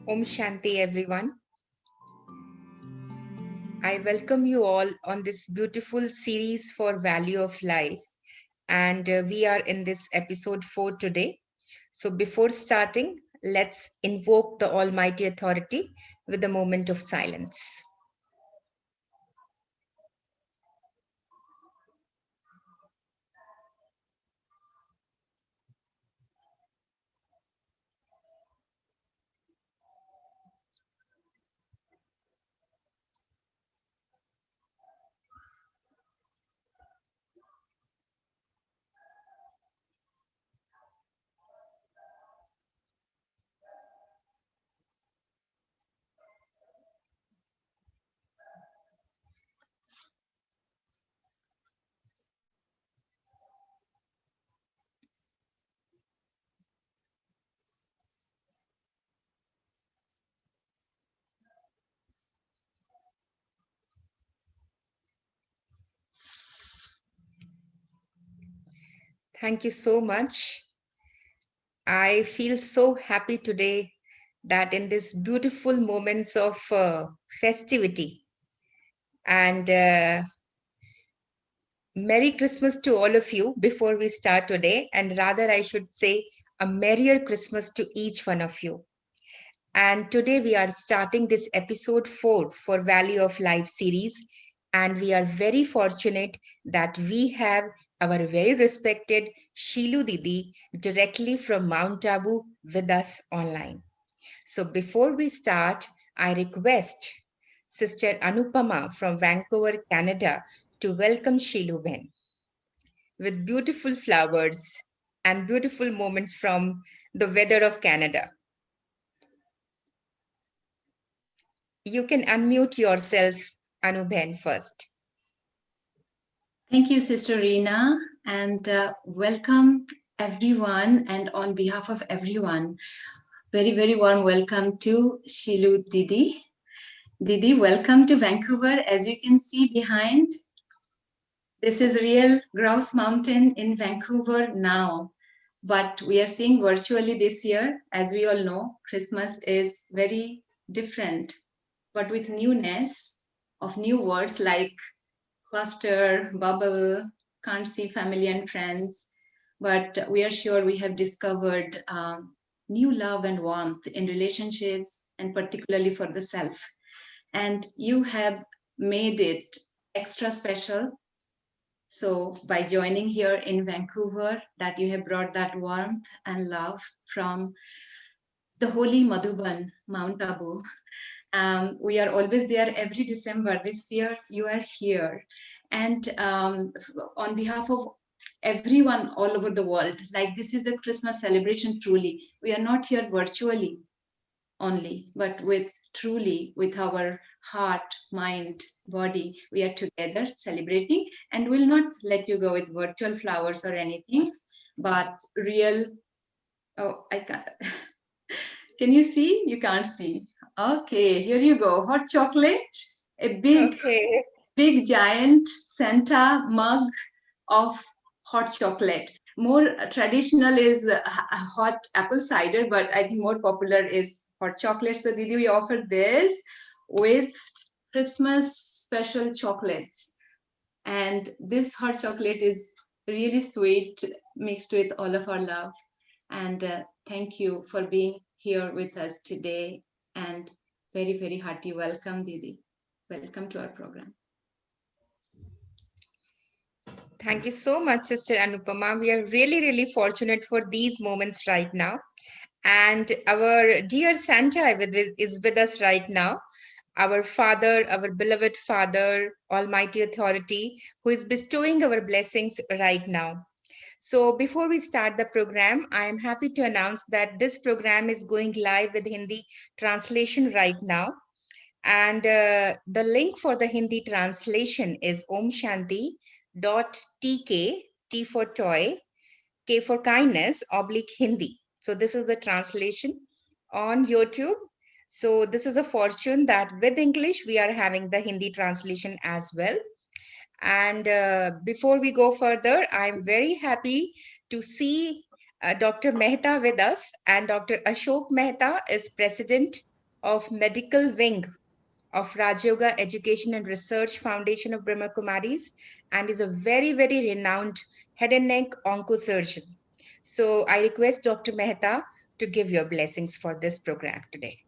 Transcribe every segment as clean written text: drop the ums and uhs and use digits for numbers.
Om Shanti, everyone. I welcome you all on this beautiful series for Value of Life. And we are in this episode 4 today. So, before starting, let's invoke the Almighty Authority with a moment of silence. Thank you so much. I feel so happy today that in these beautiful moments of festivity and Merry Christmas to all of you before we start today, and rather, I should say, a merrier Christmas to each one of you. And today we are starting this episode 4 for Value of Life series. And we are very fortunate that we have our very respected Shilu Didi directly from Mount Abu with us online. So before we start, I request Sister Anupama from Vancouver, Canada to welcome Shilu Ben with beautiful flowers and beautiful moments from the weather of Canada. You can unmute yourself, Anubhen, first. Thank you, Sister Reena, and welcome everyone. And on behalf of everyone, very warm welcome to Shilu Didi. Didi, welcome to Vancouver. As you can see behind, this is real Grouse Mountain in Vancouver now. But we are seeing virtually this year. As we all know, Christmas is very different, but with newness of new words like cluster, bubble, can't see family and friends. But we are sure we have discovered new love and warmth in relationships and particularly for the self. And you have made it extra special. So by joining here in Vancouver, that you have brought that warmth and love from the holy Madhuban, Mount Abu. We are always there every December. This year, you are here. And on behalf of everyone all over the world, like this is the Christmas celebration truly. We are not here virtually only, but with truly with our heart, mind, body, we are together celebrating and will not let you go with virtual flowers or anything, but real. Oh, I can't. Can you see? You can't see. Okay, here you go. Hot chocolate, a Okay. big giant Santa mug of hot chocolate. More traditional is hot apple cider, but I think more popular is hot chocolate. So, Didi, we offer this with Christmas special chocolates. And this hot chocolate is really sweet, mixed with all of our love. And thank you for being here with us today. And very hearty welcome, Didi. Welcome to our program. Thank you so much, Sister Anupama. We are really fortunate for these moments right now. And our dear Santa is with us right now. Our Father, our beloved Father, Almighty Authority, who is bestowing our blessings right now. So, before we start the program, I am happy to announce that this program is going live with Hindi translation right now. And the link for the Hindi translation is omshanti.tk, T for toy, K for kindness, oblique Hindi. So this is the translation on YouTube. So this is a fortune that with English, we are having the Hindi translation as well. And before we go further, I'm very happy to see Dr. Mehta with us. And Dr. Ashok Mehta is President of Medical Wing of Rajayoga Education and Research Foundation of Brahma Kumaris, and is a very, very renowned head and neck oncosurgeon. So I request Dr. Mehta to give your blessings for this program today.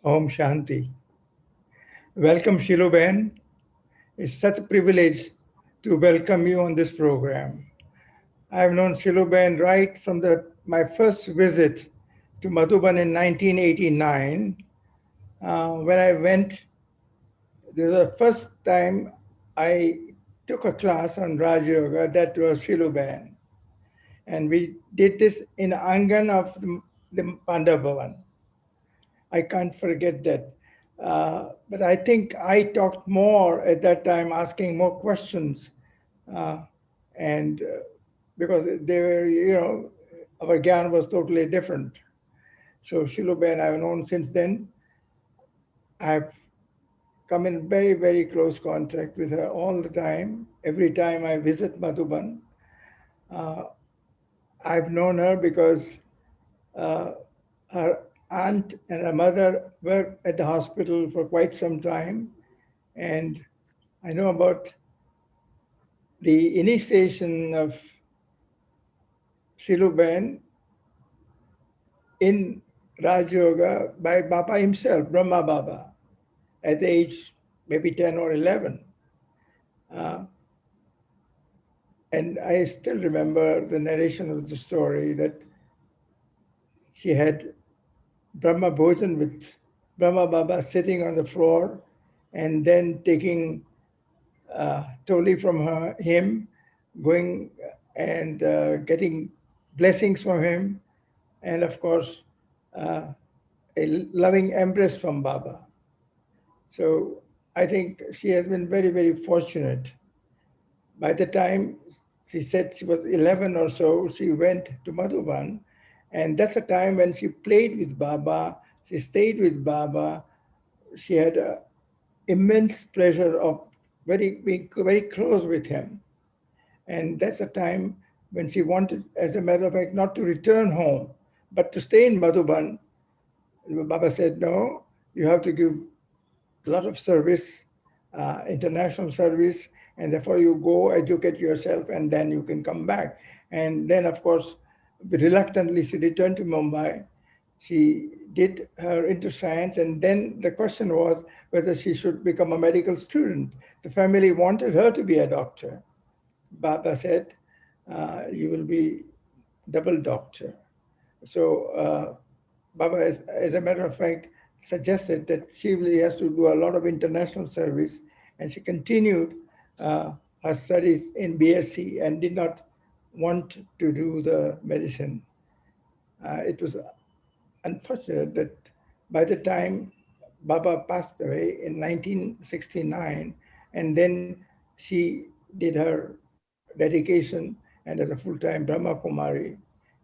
Om Shanti. Welcome, Shilu Ben. It's such a privilege to welcome you on this program. I've known Shilu Ben right from my first visit to Madhuban in 1989. When I went, this was the first time I took a class on Raj Yoga. That was Shilu Ben. And we did this in Angan of the Panda Bhavan. I can't forget that. But I think I talked more at that time, asking more questions. Uh, and because they were, our Gyan was totally different. So Shiluben, I've known since then. I've come in very, very close contact with her all the time. Every time I visit Madhuban, uh, I've known her because uh, her aunt and her mother were at the hospital for quite some time. And I know about the initiation of Shiluben in Raj Yoga by Baba himself, Brahma Baba, at the age maybe 10 or 11. Uh, and I still remember the narration of the story that she had Brahma Bhojan with Brahma Baba sitting on the floor and then taking Toli from him, going and getting blessings from him, and of course, uh, a loving embrace from Baba. So I think she has been very, very fortunate. By the time she said she was 11 or so, she went to Madhuban, and that's the time when she played with Baba, she stayed with Baba, she had immense pleasure of being very close with him. And that's a time when she wanted, as a matter of fact, not to return home, but to stay in Madhuban. Baba said, no, you have to give a lot of service, international service, and therefore you go educate yourself and then you can come back. And then, of course, reluctantly, she returned to Mumbai. She did her into science, and then the question was whether she should become a medical student. The family wanted her to be a doctor. Baba said, you will be double doctor. So Baba, as a matter of fact, suggested that she really has to do a lot of international service, and she continued uh, her studies in BSc and did not want to do the medicine. It was unfortunate that by the time Baba passed away in 1969, and then she did her dedication and as a full-time Brahma Kumari,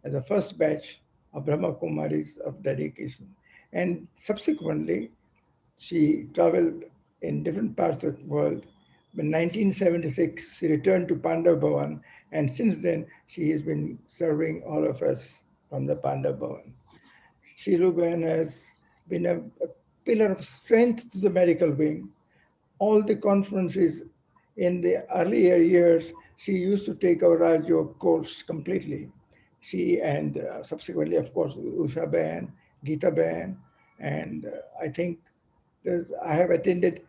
as a first batch of Brahma Kumaris of dedication. And subsequently, she traveled in different parts of the world. In 1976, she returned to Pandav Bhavan, and since then, she has been serving all of us from the Pandav Bhavan. Shilu Ben has been a pillar of strength to the medical wing. All the conferences in the earlier years, she used to take our Rajo course completely. She and subsequently, of course, Usha Ben, Geeta Ben, and I think I have attended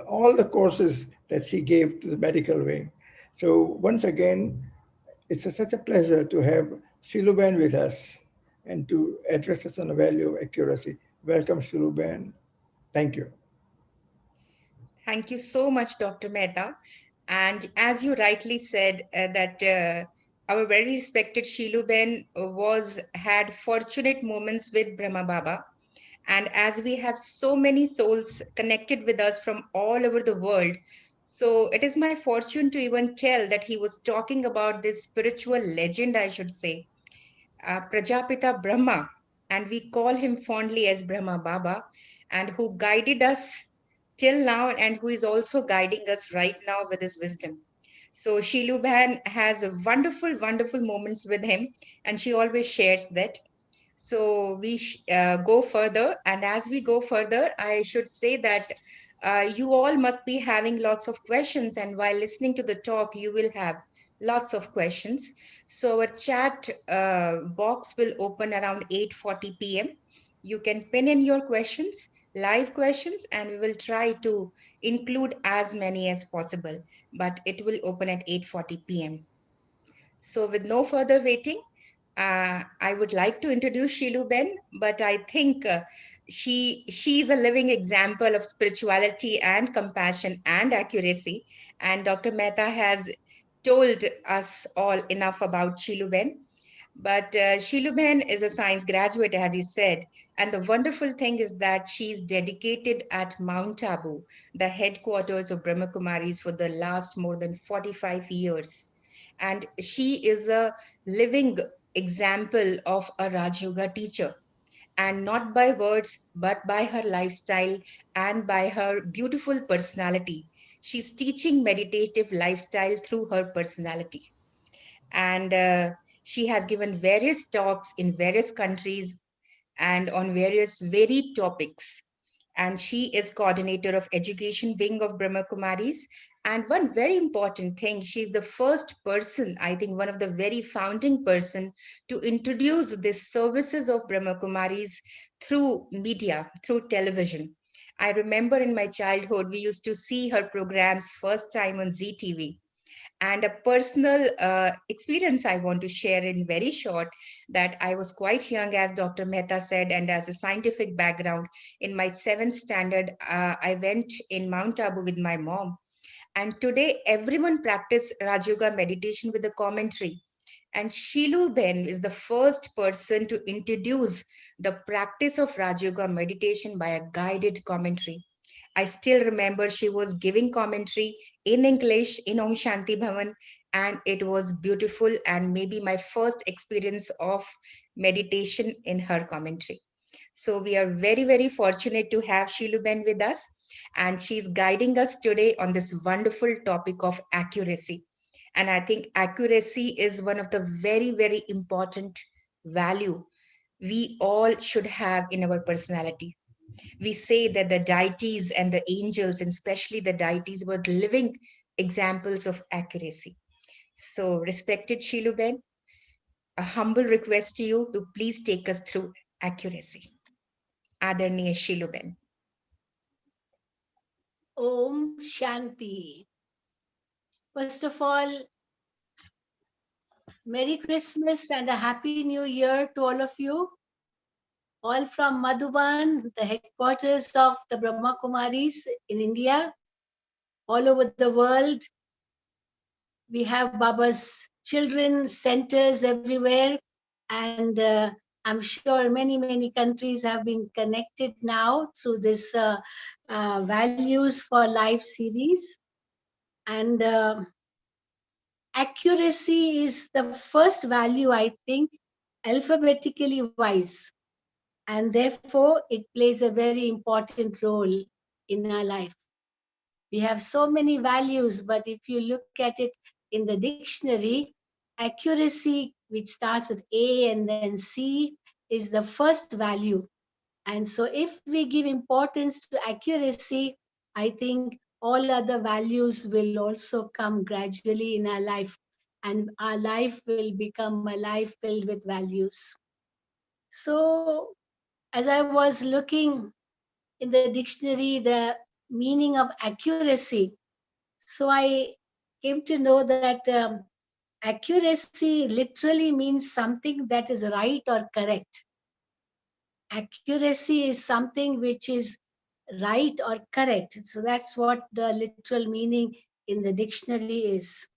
all the courses that she gave to the medical wing. So once again, it's such a pleasure to have Shiluban with us and to address us on the value of accuracy. Welcome, Shiluban. Thank you. Thank you so much, Dr. Mehta. And as you rightly said, that our very respected Shilu Ben was had fortunate moments with Brahma Baba. And as we have so many souls connected with us from all over the world, so it is my fortune to even tell that he was talking about this spiritual legend, I should say, Prajapita Brahma, and we call him fondly as Brahma Baba, and who guided us till now and who is also guiding us right now with his wisdom. So Sheelu Bhan has wonderful, wonderful moments with him, and she always shares that. So we go further, and as we go further, I should say that you all must be having lots of questions, and while listening to the talk, you will have lots of questions. So our chat box will open around 8:40 p.m. You can pin in your questions, live questions, and we will try to include as many as possible. But it will open at 8:40 p.m. So with no further waiting, I would like to introduce Shilu Ben, but I think she's a living example of spirituality and compassion and accuracy. And Dr. Mehta has told us all enough about Shilu Ben. But Shilu Ben is a science graduate, as he said. And the wonderful thing is that she's dedicated at Mount Abu, the headquarters of Brahma Kumaris, for the last more than 45 years. And she is a living example of a Raj Yoga teacher, and not by words, but by her lifestyle and by her beautiful personality. She's teaching meditative lifestyle through her personality. And she has given various talks in various countries and on various varied topics. And she is coordinator of education wing of Brahma Kumaris. And one very important thing, she's the first person, I think one of the very founding person, to introduce the services of Brahma Kumaris through media, through television. I remember in my childhood, we used to see her programs first time on ZTV. And a personal experience I want to share in very short, that I was quite young, as Dr. Mehta said, and as a scientific background, in my seventh standard, I went in Mount Abu with my mom. And today, everyone practice Raj Yoga meditation with a commentary. And Shilu Ben is the first person to introduce the practice of Raj Yoga meditation by a guided commentary. I still remember she was giving commentary in English in Om Shanti Bhavan, and it was beautiful and maybe my first experience of meditation in her commentary. So we are very, very fortunate to have Shilu Ben with us, and she's guiding us today on this wonderful topic of accuracy. And I think accuracy is one of the very, very important value we all should have in our personality. We say that the deities and the angels, and especially the deities, were living examples of accuracy. So, respected Shiluben, a humble request to you to please take us through accuracy. Adarniya Shiluben. Om Shanti. First of all, Merry Christmas and a Happy New Year to all of you. All from Madhuban, the headquarters of the Brahma Kumaris in India. All over the world, we have Baba's children centers everywhere. And I'm sure many, many countries have been connected now through this Values for Life series. And accuracy is the first value, I think, alphabetically wise. And therefore, it plays a very important role in our life. We have so many values, but if you look at it in the dictionary, accuracy, which starts with A and then C, is the first value. And so if we give importance to accuracy, I think all other values will also come gradually in our life. And our life will become a life filled with values. So as I was looking in the dictionary, the meaning of accuracy, so I came to know that accuracy literally means something that is right or correct. Accuracy is something which is right or correct. So that's what the literal meaning in the dictionary is.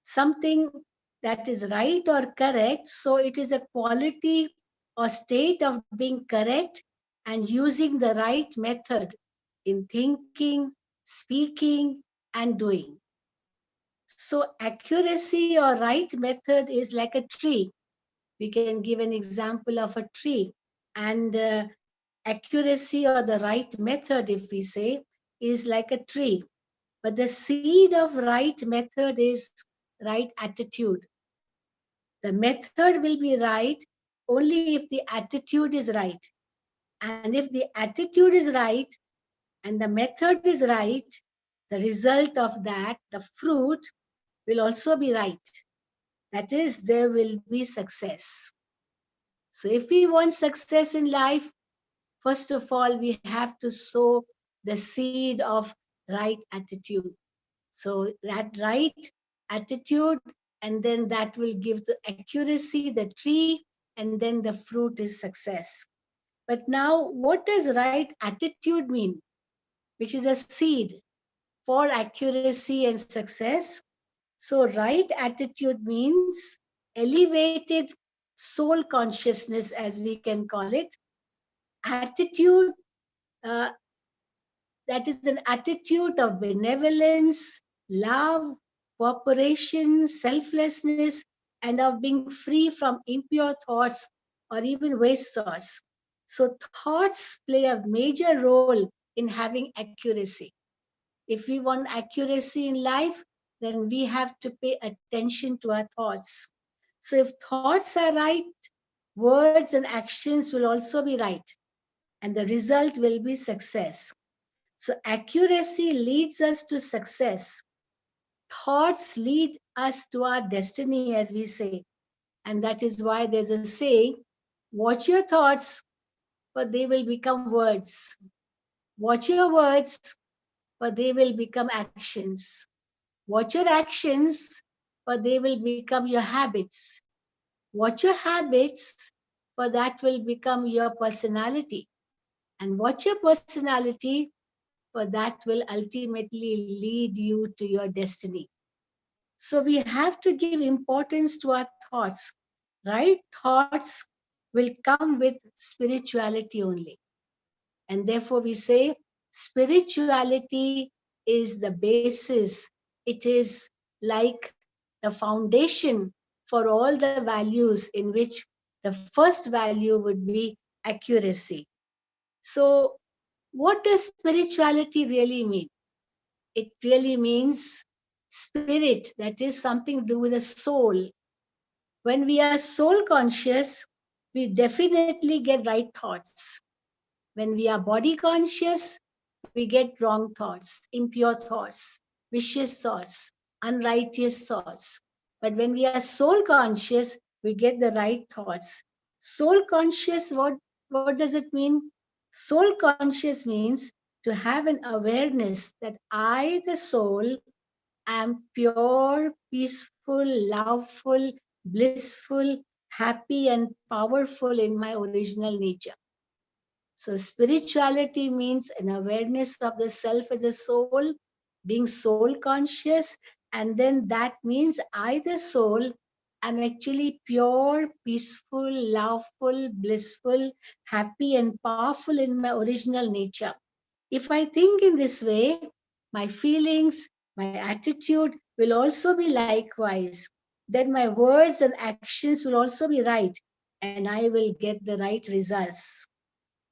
Something that is right or correct. So it is a quality or state of being correct and using the right method in thinking, speaking, and doing. So accuracy or right method is like a tree. We can give an example of a tree. And accuracy or the right method, if we say, is like a tree. But the seed of right method is right attitude. The method will be right, only if the attitude is right. And if the attitude is right and the method is right, the result of that, the fruit, will also be right. That is, there will be success. So if we want success in life, first of all, we have to sow the seed of right attitude. So that right attitude, and then that will give the accuracy, the tree, and then the fruit is success. But now, what does right attitude mean? Which is a seed for accuracy and success. So, right attitude means elevated soul consciousness, as we can call it. Attitude, uh, that is an attitude of benevolence, love, cooperation, selflessness, and of being free from impure thoughts or even waste thoughts. So, thoughts play a major role in having accuracy. If we want accuracy in life, then we have to pay attention to our thoughts. So, if thoughts are right, words and actions will also be right, and the result will be success. So, accuracy leads us to success. Thoughts lead us to our destiny, as we say. And that is why there's a saying, watch your thoughts, for they will become words. Watch your words, for they will become actions. Watch your actions, for they will become your habits. Watch your habits, for that will become your personality. And watch your personality, for that will ultimately lead you to your destiny. So we have to give importance to our thoughts. Right thoughts will come with spirituality only. And therefore we say spirituality is the basis. It is like the foundation for all the values, in which the first value would be accuracy. So what does spirituality really mean? It really means spirit, that is something to do with the soul. When we are soul conscious, we definitely get right thoughts. When we are body conscious, we get wrong thoughts, impure thoughts, vicious thoughts, unrighteous thoughts. But when we are soul conscious, we get the right thoughts. Soul conscious, what does it mean? Soul conscious means to have an awareness that I, the soul, am pure, peaceful, loveful, blissful, happy, and powerful in my original nature. So, spirituality means an awareness of the self as a soul, being soul conscious, and then that means I, the soul, am actually pure, peaceful, loveful, blissful, happy, and powerful in my original nature. If I think in this way, my feelings, my attitude will also be likewise. Then my words and actions will also be right, and I will get the right results.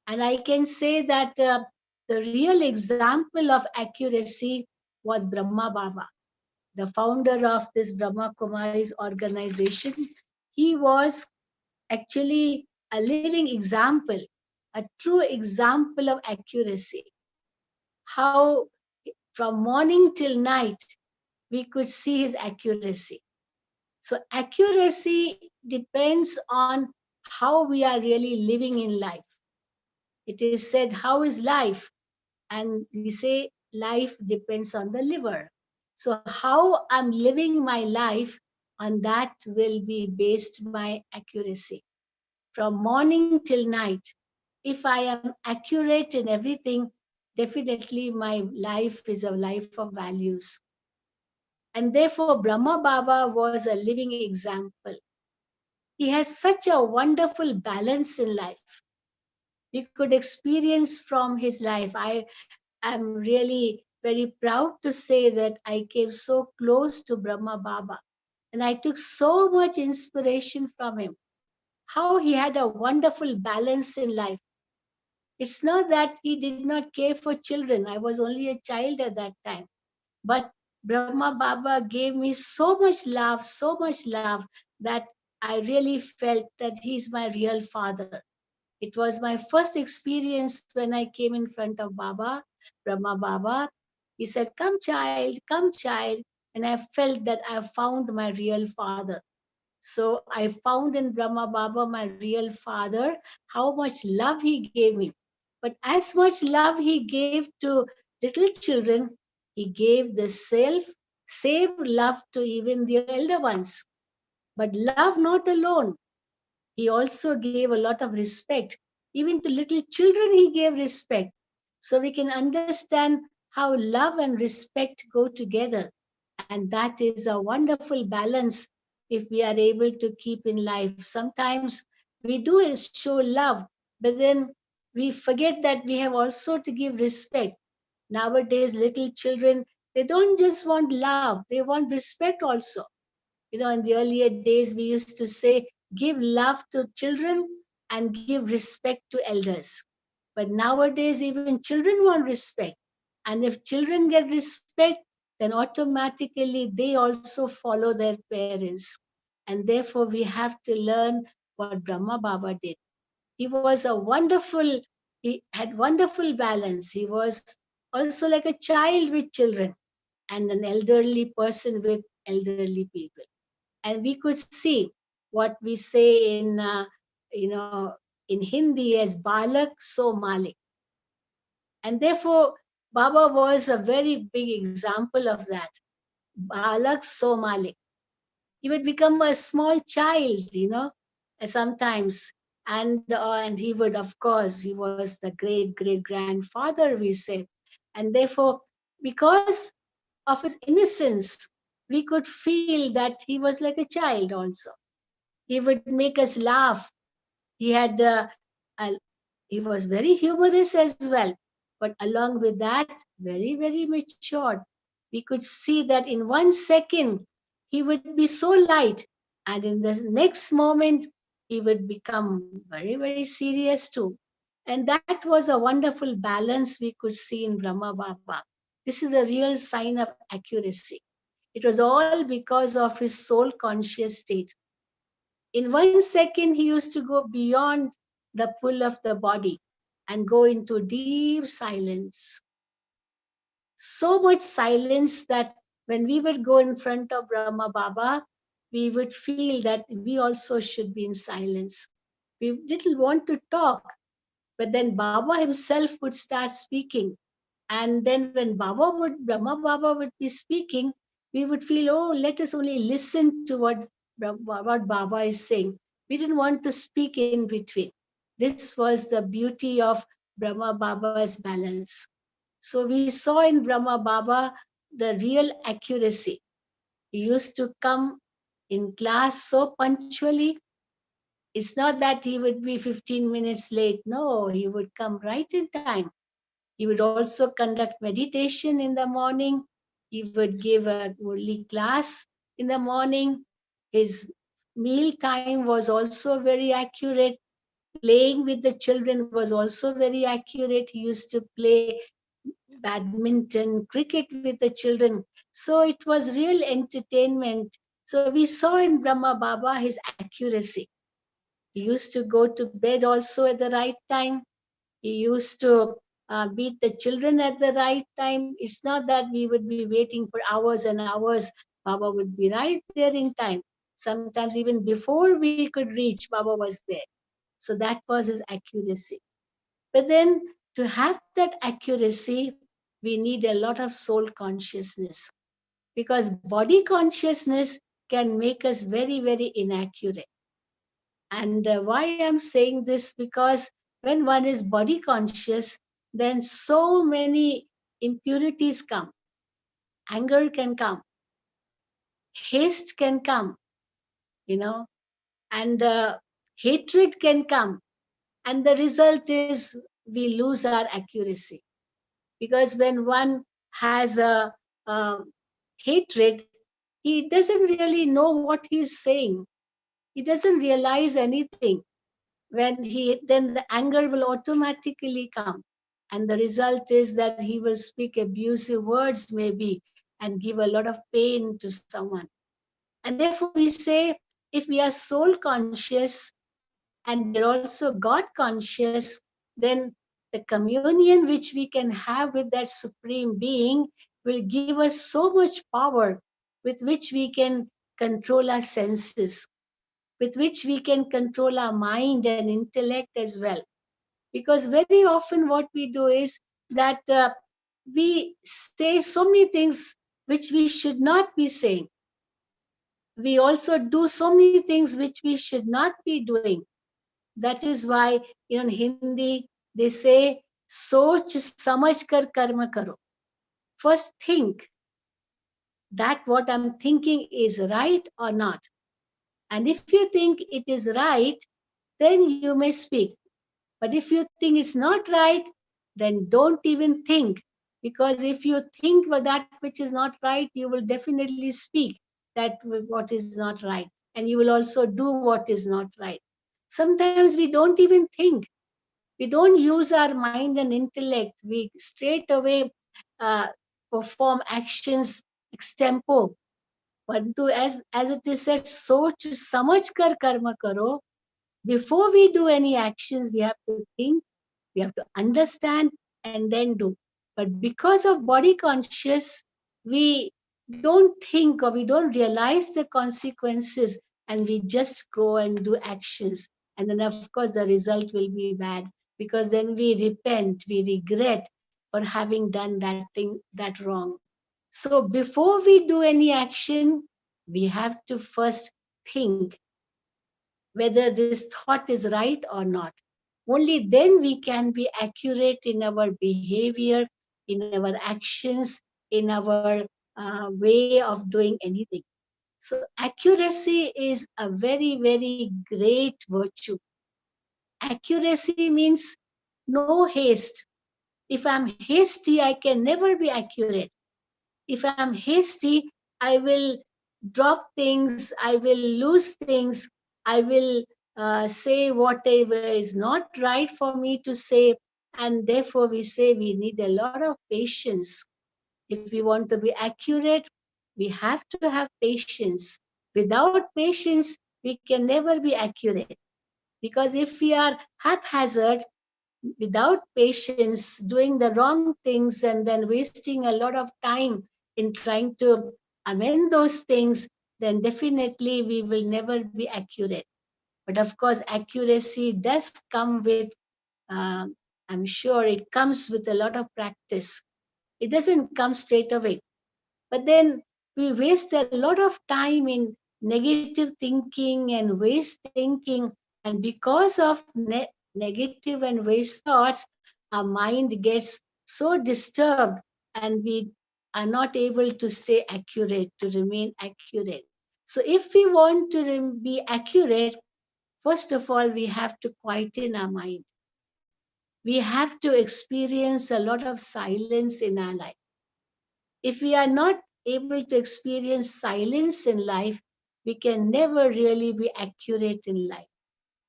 And I can say that the real example of accuracy was Brahma Baba, the founder of this Brahma Kumaris organization. He was actually a living example, a true example of accuracy. How from morning till night we could see his accuracy. So, accuracy depends on how we are really living in life. It is said, how is life? And we say life depends on the liver. So how I'm living my life, on that will be based my accuracy. From morning till night, if I am accurate in everything, definitely my life is a life of values. And therefore, Brahma Baba was a living example. He has such a wonderful balance in life. We could experience from his life. I am really very proud to say that I came so close to Brahma Baba and I took so much inspiration from him. How he had a wonderful balance in life. It's not that he did not care for children. I was only a child at that time. But Brahma Baba gave me so much love that I really felt that he's my real father. It was my first experience when I came in front of Baba, Brahma Baba. He said, "Come, child, come, child." And I felt that I found my real father. So I found in Brahma Baba my real father, how much love he gave me. But as much love he gave to little children, he gave the same love to even the elder ones. But love not alone. He also gave a lot of respect. Even to little children, he gave respect. So we can understand how love and respect go together. And that is a wonderful balance if we are able to keep in life. Sometimes we do show love, but then we forget that we have also to give respect. Nowadays, little children, they don't just want love, they want respect also. In the earlier days, we used to say, give love to children and give respect to elders. But nowadays, even children want respect. And if children get respect, then automatically they also follow their parents. And therefore, we have to learn what Brahma Baba did. He had wonderful balance. He was also like a child with children and an elderly person with elderly people. And we could see what we say you know, in Hindi as Balak so Malik. And therefore, Baba was a very big example of that. Balak so Malik. He would become a small child, sometimes. And he would, of course, he was the great great grandfather, we say. And therefore, because of his innocence, we could feel that he was like a child also. He would make us laugh. He had a, he was very humorous as well, but along with that, very very matured. We could see that in 1 second he would be so light, and in the next moment he would become very very serious too. And that was a wonderful balance we could see in Brahma Baba. This is a real sign of accuracy. It was all because of his soul conscious state. In 1 second, he used to go beyond the pull of the body and go into deep silence. So much silence that when we would go in front of Brahma Baba, we would feel that we also should be in silence. We didn't want to talk, but then Baba himself would start speaking. And then when Brahma Baba would be speaking, we would feel, oh, let us only listen to what Baba is saying. We didn't want to speak in between. This was the beauty of Brahma Baba's balance. So we saw in Brahma Baba the real accuracy. He used to come in class so punctually. It's not that he would be 15 minutes late. No, he would come right in time. He would also conduct meditation in the morning. He would give a Murli class in the morning. His meal time was also very accurate. Playing with the children was also very accurate. He used to play badminton, cricket with the children. So it was real entertainment. So we saw in Brahma Baba his accuracy. He used to go to bed also at the right time. He used to beat the children at the right time. It's not that we would be waiting for hours and hours. Baba would be right there in time. Sometimes even before we could reach, Baba was there. So that was his accuracy. But then to have that accuracy, we need a lot of soul consciousness, because body consciousness can make us very, very inaccurate. And why I'm saying this, because when one is body conscious, then so many impurities come. Anger can come, haste can come, you know, and hatred can come. And the result is we lose our accuracy. Because when one has a hatred, he doesn't really know what he's saying. He doesn't realize anything. Then the anger will automatically come, and the result is that he will speak abusive words maybe and give a lot of pain to someone. And therefore we say, if we are soul conscious and we are also God conscious, then the communion which we can have with that Supreme Being will give us so much power with which we can control our senses, with which we can control our mind and intellect as well. Because very often what we do is that we say so many things which we should not be saying. We also do so many things which we should not be doing. That is why in Hindi they say, Soch samajh kar karma karo. First think that what I'm thinking is right or not. And if you think it is right, then you may speak. But if you think it's not right, then don't even think. Because if you think that which is not right, you will definitely speak that what is not right. And you will also do what is not right. Sometimes we don't even think. We don't use our mind and intellect. We straight away uh, perform actions extempo. But as it is said, soch samajh kar karma karo. Before we do any actions, we have to think, we have to understand, and then do. But because of body conscious, we don't think or we don't realize the consequences, and we just go and do actions. And then, of course, the result will be bad, because then we repent, we regret for having done that thing, that wrong. So before we do any action, we have to first think whether this thought is right or not. Only then we can be accurate in our behavior, in our actions, in our way of doing anything. So accuracy is a very, very great virtue. Accuracy means no haste. If I'm hasty, I can never be accurate. If I'm hasty, I will drop things, I will lose things, I will say whatever is not right for me to say. And therefore, we say we need a lot of patience. If we want to be accurate, we have to have patience. Without patience, we can never be accurate. Because if we are haphazard, without patience, doing the wrong things, and then wasting a lot of time in trying to amend those things, then definitely we will never be accurate. But of course, accuracy does come with, I'm sure it comes with a lot of practice. It doesn't come straight away. But then we waste a lot of time in negative thinking and waste thinking. And because of negative and waste thoughts, our mind gets so disturbed, and we are not able to stay accurate, to remain accurate. So if we want to be accurate, first of all, we have to quieten our mind. We have to experience a lot of silence in our life. If we are not able to experience silence in life, we can never really be accurate in life.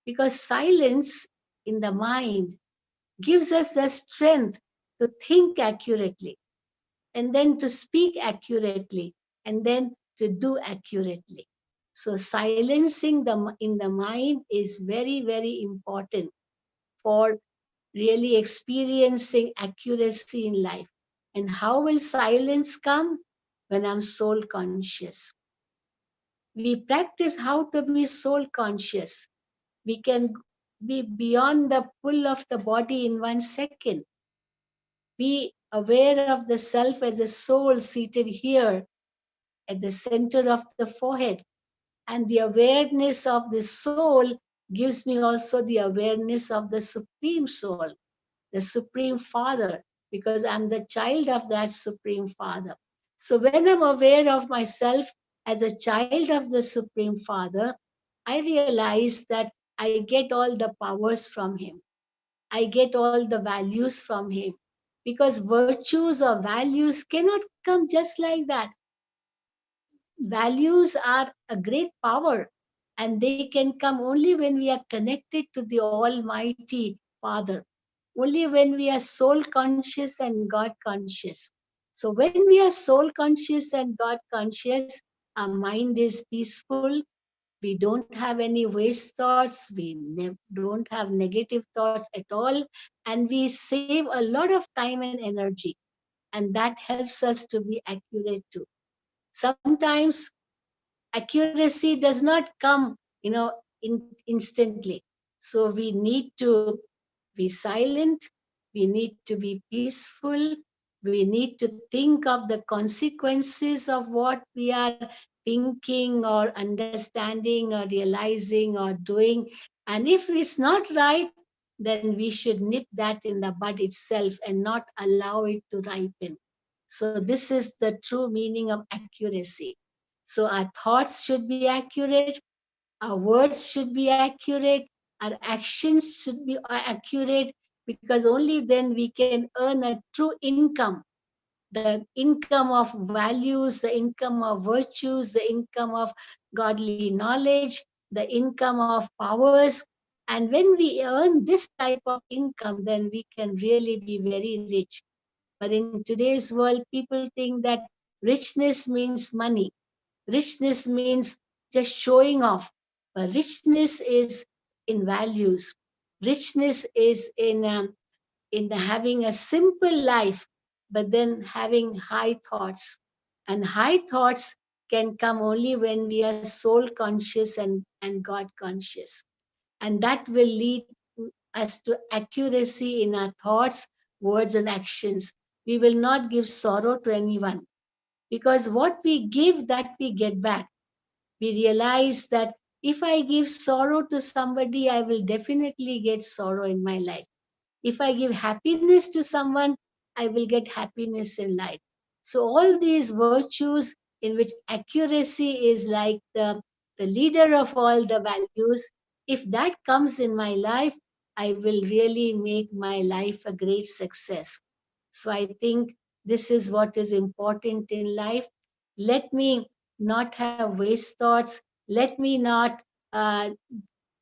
Because silence in the mind gives us the strength to think accurately, and then to speak accurately, and then to do accurately. So silencing in the mind is very, very important for really experiencing accuracy in life. And how will silence come? When I'm soul conscious. We practice how to be soul conscious. We can be beyond the pull of the body in 1 second. Be aware of the self as a soul seated here at the center of the forehead. And the awareness of the soul gives me also the awareness of the Supreme Soul, the Supreme Father, because I'm the child of that Supreme Father. So when I'm aware of myself as a child of the Supreme Father, I realize that I get all the powers from Him. I get all the values from Him. Because virtues or values cannot come just like that. Values are a great power, and they can come only when we are connected to the Almighty Father, only when we are soul conscious and God conscious. So when we are soul conscious and God conscious, our mind is peaceful, We don't have any waste thoughts. We don't have negative thoughts at all. And we save a lot of time and energy. And that helps us to be accurate too. Sometimes accuracy does not come, instantly. So we need to be silent. We need to be peaceful. We need to think of the consequences of what we are thinking or understanding or realizing or doing. And if it's not right, then we should nip that in the bud itself and not allow it to ripen. So, this is the true meaning of accuracy. So, our thoughts should be accurate, our words should be accurate, our actions should be accurate, because only then we can earn a true income, the income of values, the income of virtues, the income of godly knowledge, the income of powers. And when we earn this type of income, then we can really be very rich. But in today's world, people think that richness means money. Richness means just showing off. But richness is in values. Richness is in having a simple life, but then having high thoughts. And high thoughts can come only when we are soul conscious and God conscious. And that will lead us to accuracy in our thoughts, words, and actions. We will not give sorrow to anyone, because what we give, that we get back. We realize that if I give sorrow to somebody, I will definitely get sorrow in my life. If I give happiness to someone, I will get happiness in life. So, all these virtues in which accuracy is like the leader of all the values, if that comes in my life, I will really make my life a great success. So, I think this is what is important in life. Let me not have waste thoughts. Let me not uh,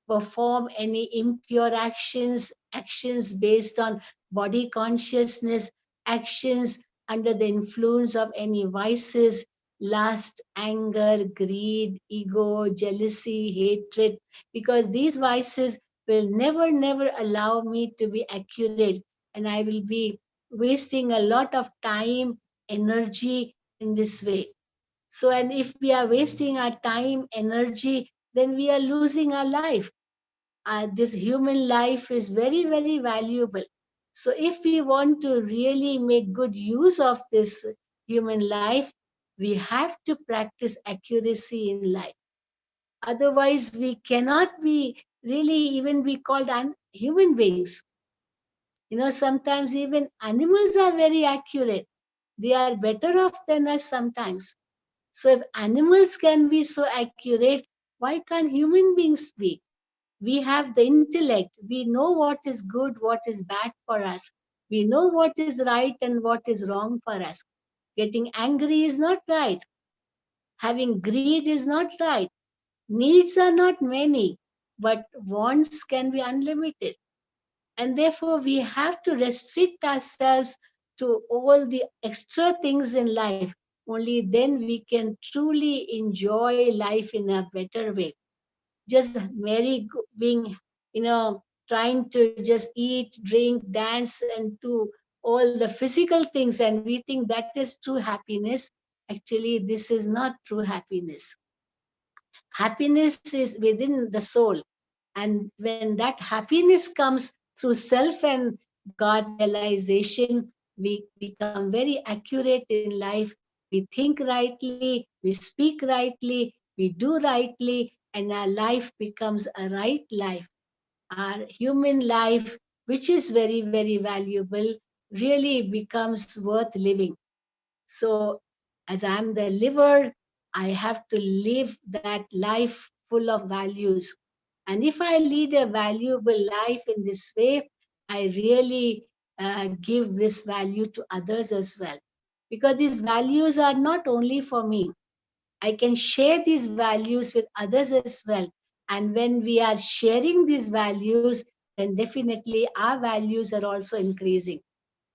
perform any impure actions, actions based on body consciousness, actions under the influence of any vices, lust, anger, greed, ego, jealousy, hatred, because these vices will never, never allow me to be accurate, and I will be wasting a lot of time, energy in this way. So, and if we are wasting our time, energy, then we are losing our life. This human life is very, very valuable. So, if we want to really make good use of this human life, we have to practice accuracy in life. Otherwise, we cannot be really even be called human beings. Sometimes even animals are very accurate. They are better off than us sometimes. So, if animals can be so accurate, why can't human beings be? We have the intellect. We know what is good, what is bad for us. We know what is right and what is wrong for us. Getting angry is not right. Having greed is not right. Needs are not many, but wants can be unlimited. And therefore, we have to restrict ourselves to all the extra things in life. Only then we can truly enjoy life in a better way. Just being, trying to just eat, drink, dance, and do all the physical things, and we think that is true happiness. Actually, this is not true happiness. Happiness is within the soul. And when that happiness comes through self and God realization, we become very accurate in life. We think rightly, we speak rightly, we do rightly, and our life becomes a right life. Our human life, which is very, very valuable, really becomes worth living. So, as I'm the liver, I have to live that life full of values. And if I lead a valuable life in this way, I really give this value to others as well. Because these values are not only for me, I can share these values with others as well. And when we are sharing these values, then definitely our values are also increasing.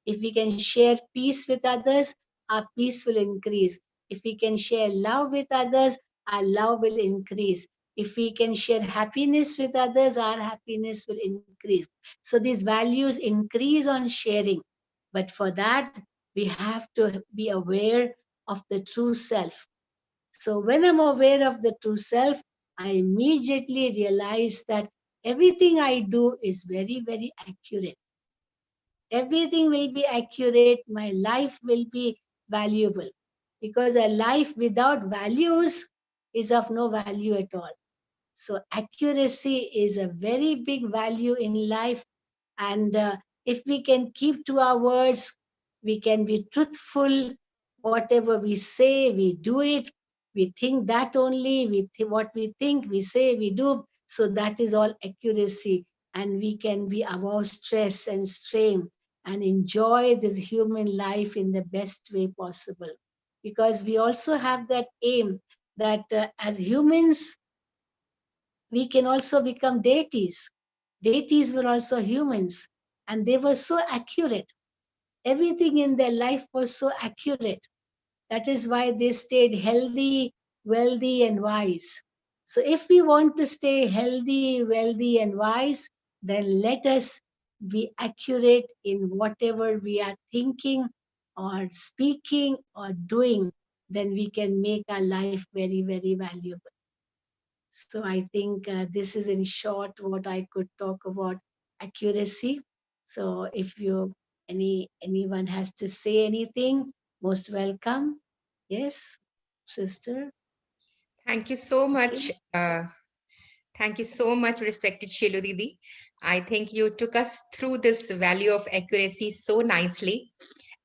If we can share peace with others, our peace will increase. If we can share love with others, our love will increase. If we can share happiness with others, our happiness will increase. So these values increase on sharing. But for that, we have to be aware of the true self. So when I'm aware of the true self, I immediately realize that everything I do is very, very accurate. Everything will be accurate. My life will be valuable. Because a life without values is of no value at all. So accuracy is a very big value in life. And if we can keep to our words, we can be truthful. Whatever we say, we do it. We think that only. What we think, we say, we do. So that is all accuracy. And we can be above stress and strain and enjoy this human life in the best way possible. Because we also have that aim that as humans, we can also become deities. Deities were also humans, and they were so accurate. Everything in their life was so accurate. That is why they stayed healthy, wealthy, and wise. So, if we want to stay healthy, wealthy, and wise, then let us be accurate in whatever we are thinking or speaking or doing. Then we can make our life very, very valuable. So I think this is in short what I could talk about accuracy. So if anyone has to say anything, most welcome. Yes, sister. Thank you so much. Okay. Thank you so much, respected Sheilu Didi. I think you took us through this value of accuracy so nicely.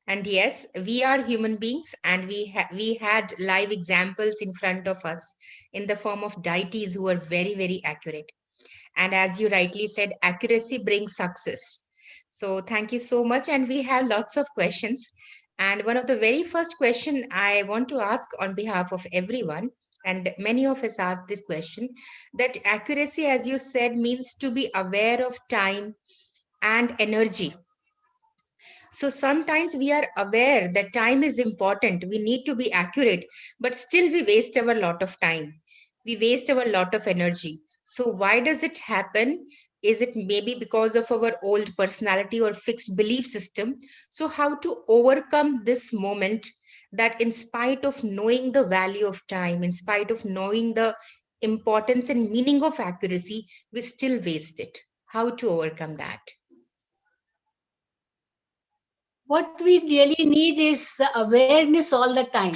And yes, we are human beings, and we had live examples in front of us in the form of deities who are very, very accurate. And as you rightly said, accuracy brings success. So thank you so much. And we have lots of questions. And one of the very first question I want to ask on behalf of everyone, and many of us ask this question, that accuracy, as you said, means to be aware of time and energy. So sometimes we are aware that time is important, we need to be accurate, but still we waste our lot of time. We waste our lot of energy. So why does it happen? Is it maybe because of our old personality or fixed belief system? So how to overcome this moment that in spite of knowing the value of time, in spite of knowing the importance and meaning of accuracy, we still waste it? How to overcome that? What we really need is the awareness all the time.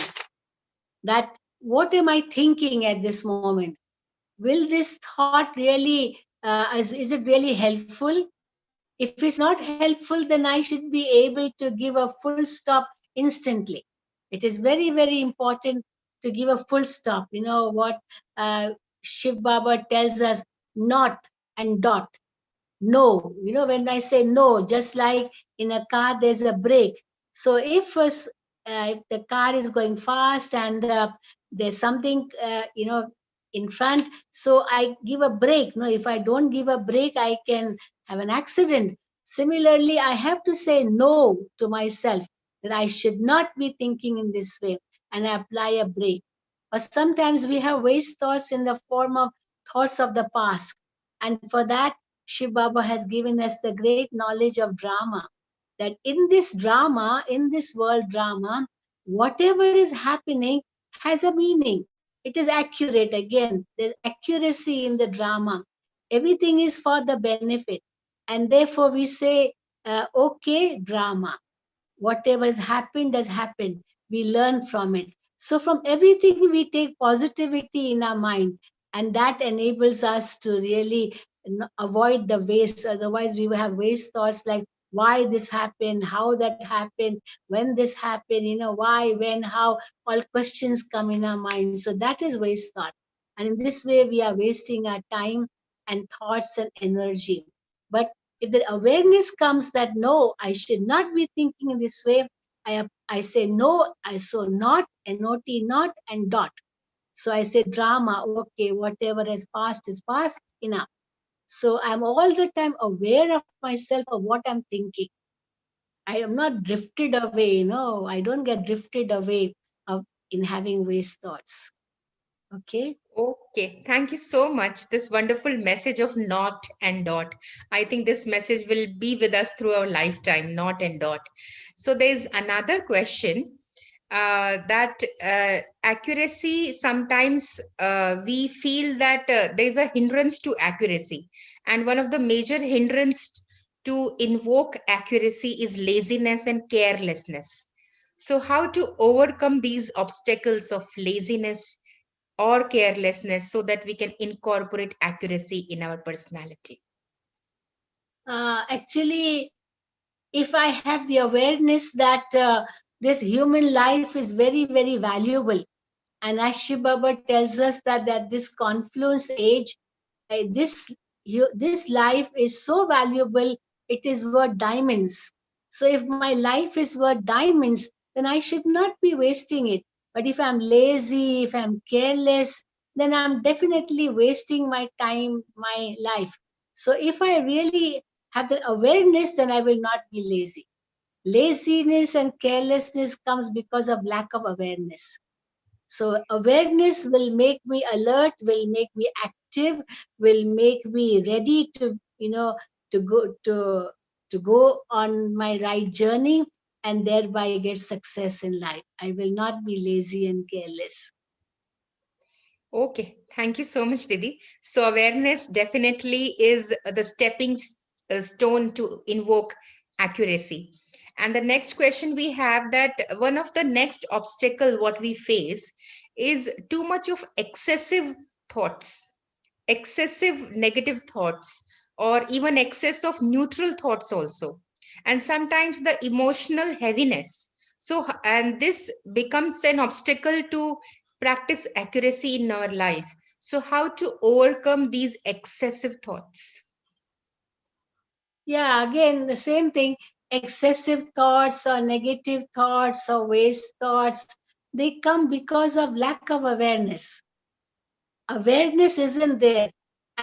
That what am I thinking at this moment? Will this thought really is it really helpful? If it's not helpful, then I should be able to give a full stop instantly. It is very, very important to give a full stop. You know what Shiv Baba tells us, not and dot. No, when I say no, just like in a car, there's a brake. So if the car is going fast and there's something, in front, so I give a brake. No, if I don't give a brake, I can have an accident. Similarly, I have to say no to myself that I should not be thinking in this way, and I apply a brake. Or sometimes we have waste thoughts in the form of thoughts of the past. And for that, Shiv Baba has given us the great knowledge of drama. That in this drama, in this world drama, whatever is happening has a meaning. It is accurate. Again, there's accuracy in the drama. Everything is for the benefit. And therefore, we say, okay, drama. Whatever has happened. We learn from it. So from everything we take positivity in our mind, and that enables us to really avoid the waste. Otherwise we will have waste thoughts like why this happened, how that happened, when this happened, why, when, how. All questions come in our mind. So that is waste thought. And in this way we are wasting our time and thoughts and energy. But if the awareness comes that no, I should not be thinking in this way, I say no, I so not, not, not, and dot. So I say drama, okay, whatever has passed is past, enough. So I'm all the time aware of myself of what I'm thinking. I am not drifted away, I don't get drifted away of in having waste thoughts. Okay. Okay, thank you so much. This wonderful message of not and dot. I think this message will be with us through our lifetime, not and dot. So there's another question that accuracy, sometimes we feel that there's a hindrance to accuracy. And one of the major hindrance to invoke accuracy is laziness and carelessness. So, how to overcome these obstacles of laziness or carelessness so that we can incorporate accuracy in our personality? Actually, if I have the awareness that this human life is very, very valuable, and as Shiv Baba tells us that this confluence age, this this life is so valuable, it is worth diamonds. So if my life is worth diamonds, then I should not be wasting it. But if I'm lazy, if I'm careless, then I'm definitely wasting my time, my life. So if I really have the awareness, then I will not be lazy. Laziness and carelessness comes because of lack of awareness. So awareness will make me alert, will make me active, will make me ready to, to go to go on my right journey and thereby get success in life. I will not be lazy and careless. Okay, thank you so much, Didi. So, awareness definitely is the stepping stone to invoke accuracy. And the next question we have, that one of the next obstacle what we face is too much of thoughts, excessive negative thoughts, or even excess of neutral thoughts also. And sometimes the emotional heaviness. So, and this becomes an obstacle to practice accuracy in our life. So, how to overcome these excessive thoughts? Yeah, again, the same thing. Excessive thoughts or negative thoughts or waste thoughts, they come because of lack of awareness. Awareness isn't there,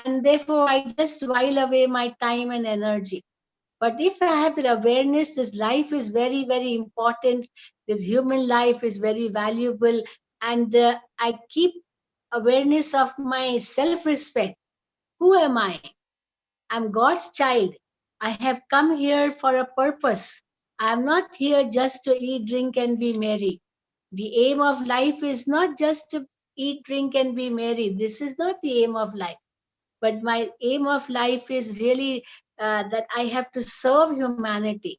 and therefore I just while away my time and energy. But if I have that awareness, this life is very, very important, this human life is very valuable, and I keep awareness of my self respect. Who am I? I'm God's child. I have come here for a purpose. I am not here just to eat, drink, and be merry. The aim of life is not just to eat, drink, and be merry. This is not the aim of life. But my aim of life is really that I have to serve humanity.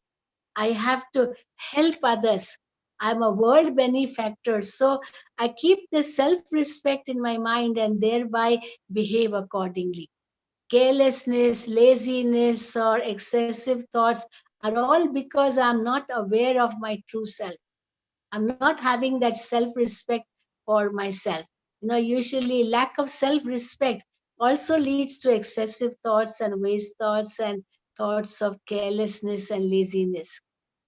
I have to help others. I'm a world benefactor. So I keep the self respect in my mind and thereby behave accordingly. Carelessness, laziness, or excessive thoughts are all because I'm not aware of my true self. I'm not having that self respect for myself. Usually lack of self respect also leads to excessive thoughts and waste thoughts and thoughts of carelessness and laziness.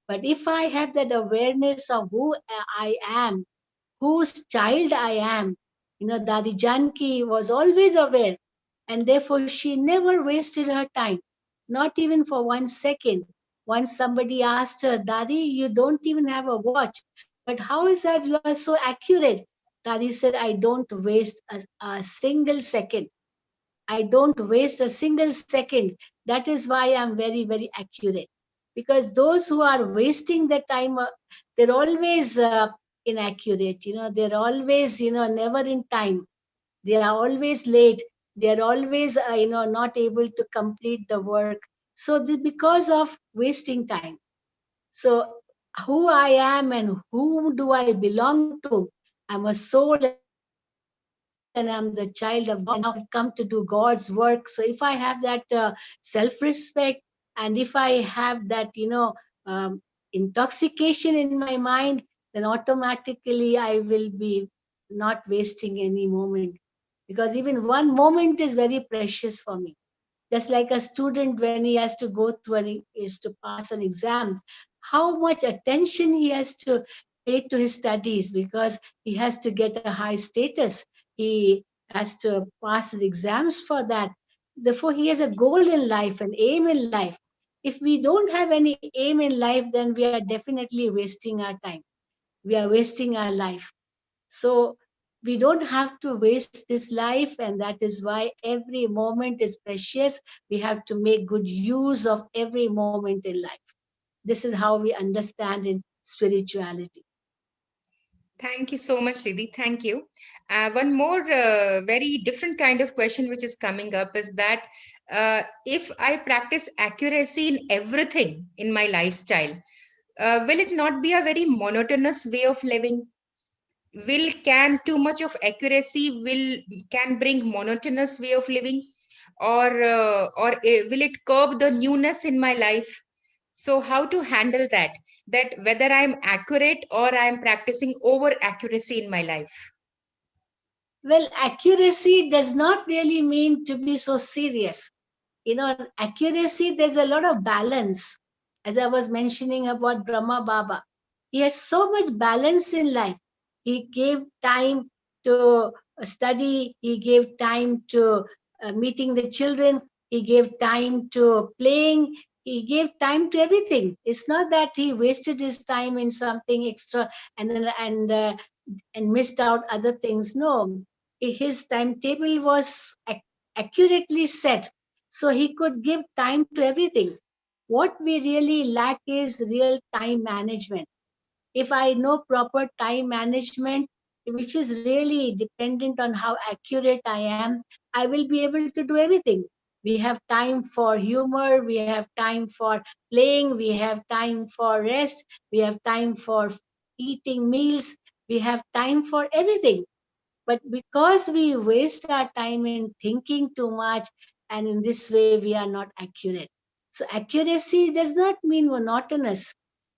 But if I have that awareness of who I am, whose child I am. Dadi Janki was always aware, and therefore she never wasted her time, not even for 1 second. Once somebody asked her, Dadi, you don't even have a watch, but how is that you are so accurate? Dadi said, I don't waste a single second. I don't waste a single second. That is why I'm very, very accurate. Because those who are wasting their time, they're always inaccurate. They're always, never in time. They are always late. They're always, not able to complete the work. So because of wasting time. So who I am and whom do I belong to? I'm a soul and I'm the child of God, and now I've come to do God's work. So if I have that self-respect, and if I have that, intoxication in my mind, then automatically I will be not wasting any moment, because even one moment is very precious for me. Just like a student, when he has to go through and he is to pass an exam, how much attention he has to pay to his studies, because he has to get a high status. He has to pass his exams for that. Therefore, he has a goal in life, an aim in life. If we don't have any aim in life, then we are definitely wasting our time. We are wasting our life. So We don't have to waste this life, and that is why every moment is precious. We have to make good use of every moment in life. This is how we understand in spirituality. Thank you so much, Didi. Thank you. One more very different kind of question which is coming up is that if I practice accuracy in everything in my lifestyle, will it not be a very monotonous way of living? Will can too much of accuracy will can bring monotonous way of living, or will it curb the newness in my life? So how to handle that, that whether I'm accurate or I'm practicing over accuracy in my life? Well, accuracy does not really mean to be so serious. Accuracy, there's a lot of balance. As I was mentioning about Brahma Baba, he has so much balance in life. He gave time to study, he gave time to meeting the children, he gave time to playing, he gave time to everything. It's not that he wasted his time in something extra and then and missed out other things. No, his timetable was accurately set, so he could give time to everything. What we really lack is real time management. If I know proper time management, which is really dependent on how accurate I am, I will be able to do everything. We have time for humor, we have time for playing, we have time for rest, we have time for eating meals, we have time for everything. But because we waste our time in thinking too much, and in this way, we are not accurate. So, accuracy does not mean monotonous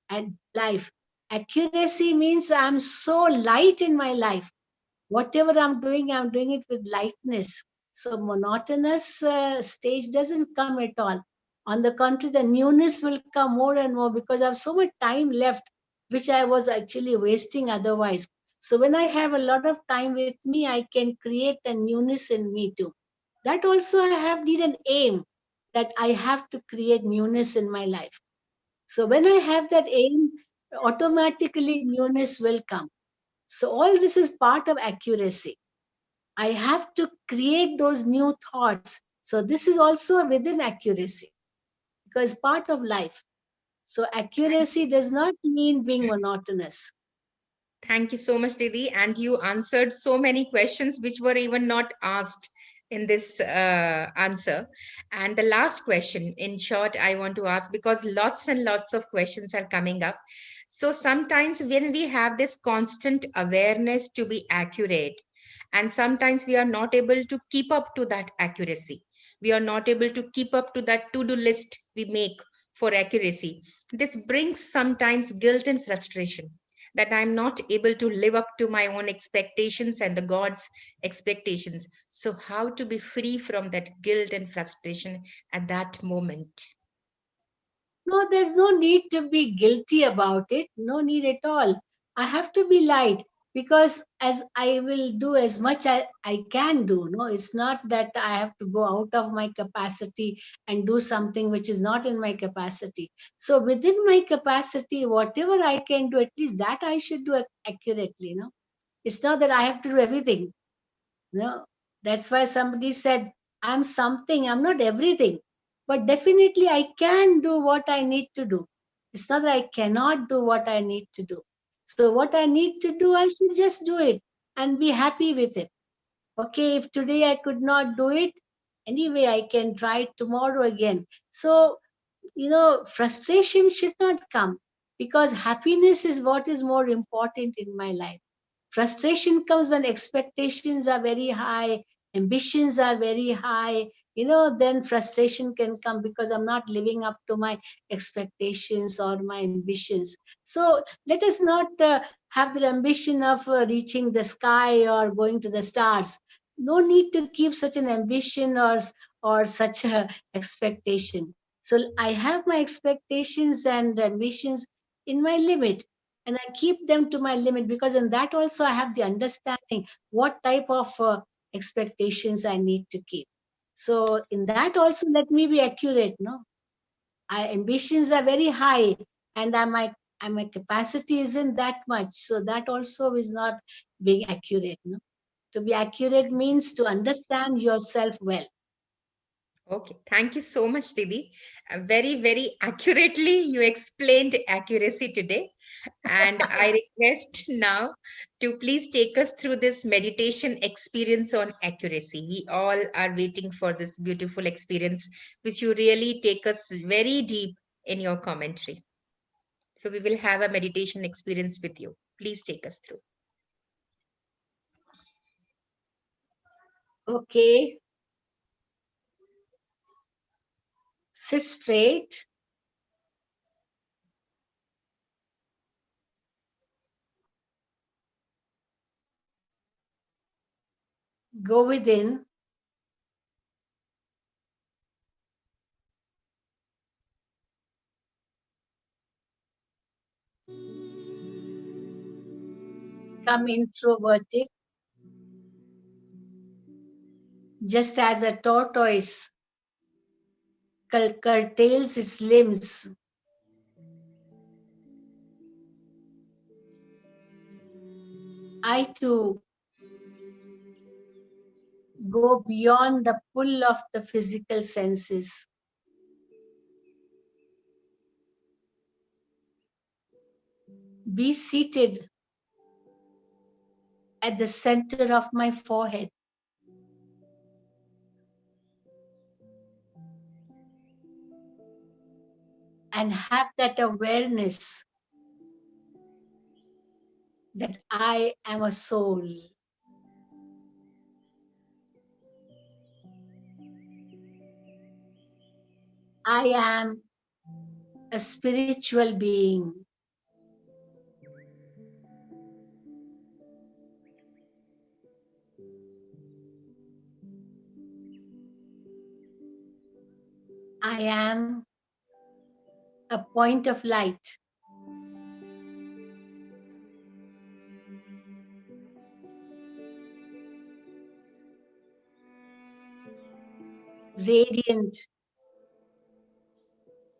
and life. Accuracy means I'm so light in my life. Whatever I'm doing it with lightness. So monotonous stage doesn't come at all. On the contrary, the newness will come more and more because I have so much time left, which I was actually wasting otherwise. So when I have a lot of time with me, I can create a newness in me too. That also I have need an aim that I have to create newness in my life. So when I have that aim, automatically newness will come. So all this is part of accuracy. I have to create those new thoughts. So this is also within accuracy because part of life. So accuracy does not mean being monotonous. Thank you so much, Didi. And you answered so many questions which were even not asked in this answer. And the last question, in short, I want to ask because lots and lots of questions are coming up. So sometimes when we have this constant awareness to be accurate, and sometimes we are not able to keep up to that accuracy, we are not able to keep up to that to do list we make for accuracy. This brings sometimes guilt and frustration that I'm not able to live up to my own expectations and the God's expectations. So, how to be free from that guilt and frustration at that moment? No, there's no need to be guilty about it. No need at all. I have to be light because as I will do as much I can do. No, it's not that I have to go out of my capacity and do something which is not in my capacity. So within my capacity, whatever I can do, at least that I should do accurately. No, it's not that I have to do everything. No, that's why somebody said, I'm something, I'm not everything. But definitely I can do what I need to do. It's not that I cannot do what I need to do. So what I need to do, I should just do it and be happy with it. Okay, if today I could not do it, anyway, I can try it tomorrow again. So, frustration should not come because happiness is what is more important in my life. Frustration comes when expectations are very high, ambitions are very high. Then frustration can come because I'm not living up to my expectations or my ambitions. So let us not have the ambition of reaching the sky or going to the stars. No need to keep such an ambition or such a expectation. So I have my expectations and ambitions in my limit, and I keep them to my limit because in that also I have the understanding what type of expectations I need to keep. So in that also let me be accurate. No, I ambitions are very high, and my capacity isn't that much. So that also is not being accurate. No. To be accurate means to understand yourself well. Okay, thank you so much, Didi. Very, very accurately, you explained accuracy today. And I request now to please take us through this meditation experience on accuracy. We all are waiting for this beautiful experience, which you really take us very deep in your commentary. So we will have a meditation experience with you. Please take us through. Okay. Sit straight. Go within. Become introverted. Just as a tortoise curtails its limbs, I too go beyond the pull of the physical senses. Be seated at the center of my forehead. And have that awareness that I am a soul. I am a spiritual being. I am a point of light. Radiant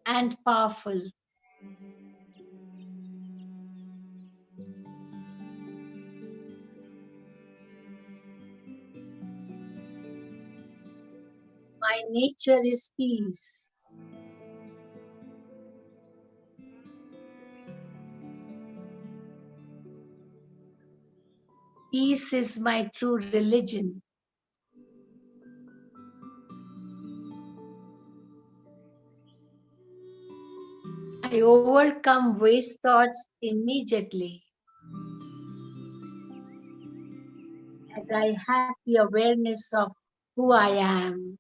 and powerful. My nature is peace. Peace is my true religion. I overcome waste thoughts immediately as I have the awareness of who I am.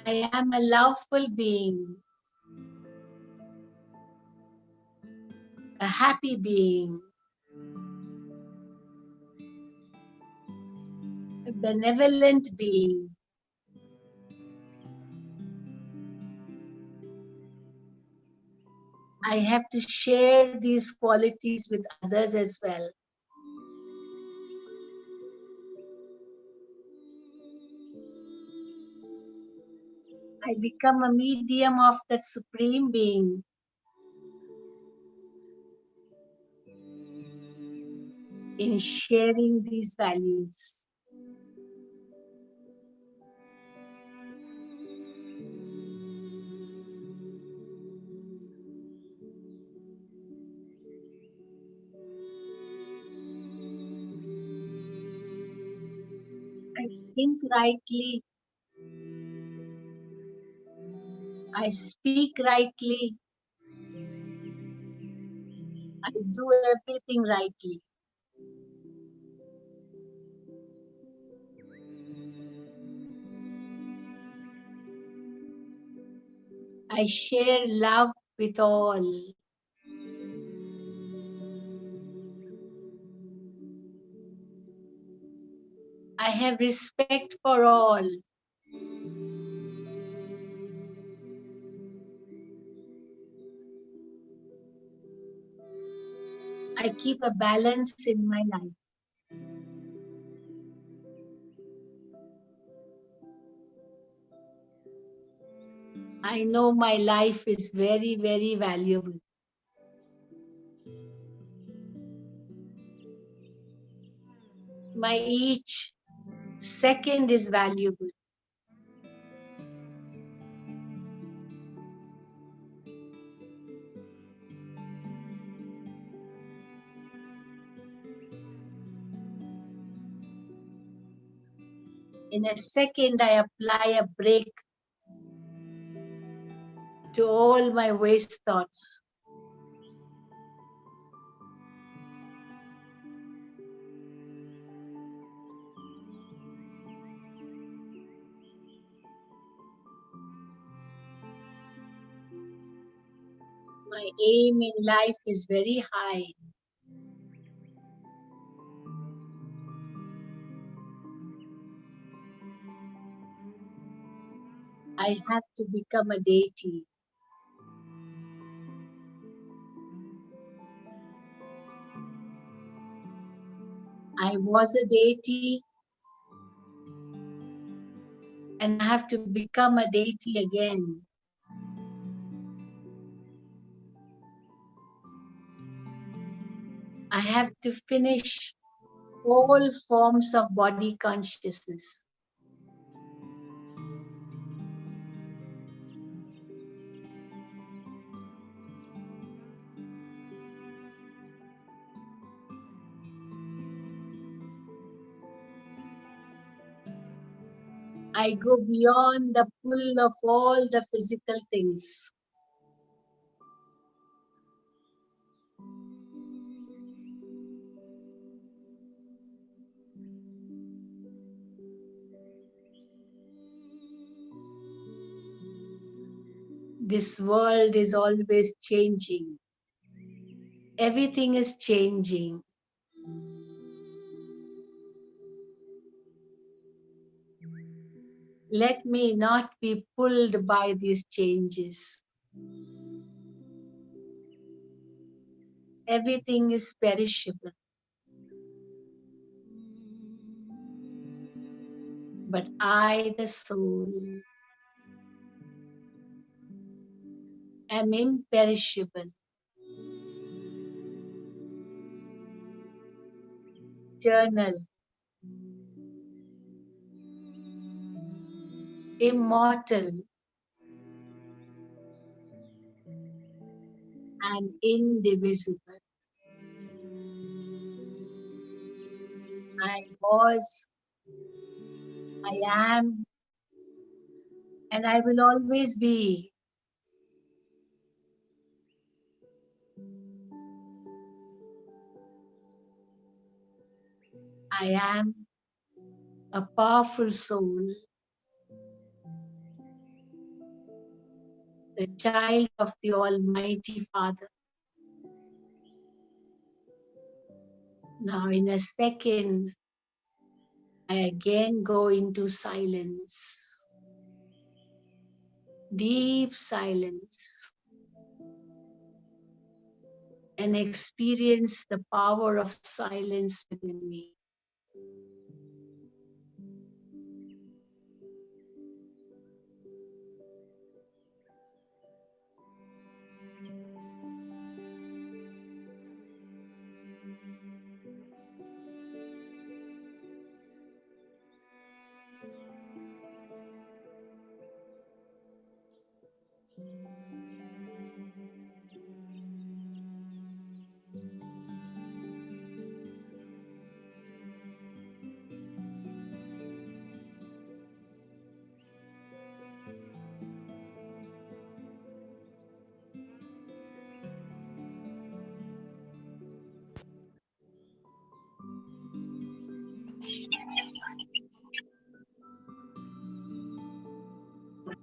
I am a loveful being, a happy being, a benevolent being. I have to share these qualities with others as well. I become a medium of that Supreme Being. In sharing these values. I think rightly. I speak rightly. I do everything rightly. I share love with all. I have respect for all. I keep a balance in my life. I know my life is very, very valuable. My each second is valuable. In a second, I apply a break to all my waste thoughts. My aim in life is very high. I have to become a deity. I was a deity and I have to become a deity again. I have to finish all forms of body consciousness. I go beyond the pull of all the physical things. This world is always changing. Everything is changing. Let me not be pulled by these changes. Everything is perishable. But I, the soul, am imperishable. Eternal, immortal, and indivisible. I was, I am, and I will always be. I am a powerful soul, the child of the Almighty Father. Now, in a second, I again go into silence, deep silence, and experience the power of silence within me.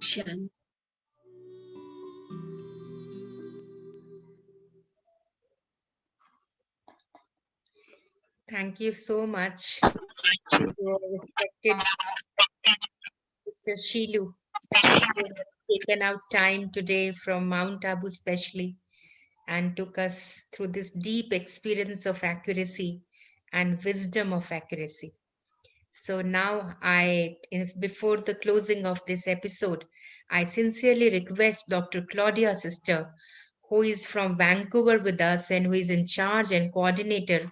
Shan. Thank you so much, your respected Mr. Shilu. You have taken out time today from Mount Abu, especially, and took us through this deep experience of accuracy and wisdom of accuracy. So now before the closing of this episode, I sincerely request Dr. Claudia sister, who is from Vancouver with us and who is in charge and coordinator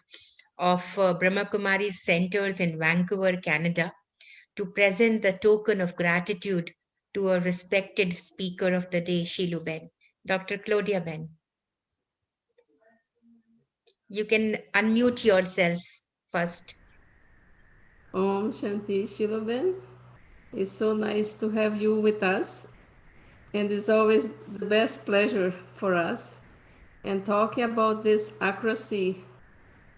of Brahma Kumaris centers in Vancouver, Canada, to present the token of gratitude to a respected speaker of the day, Shilu Ben. Dr. Claudia Ben, you can unmute yourself first. Om Shanti Shiloben. It's so nice to have you with us, and it's always the best pleasure for us. And talking about this accuracy,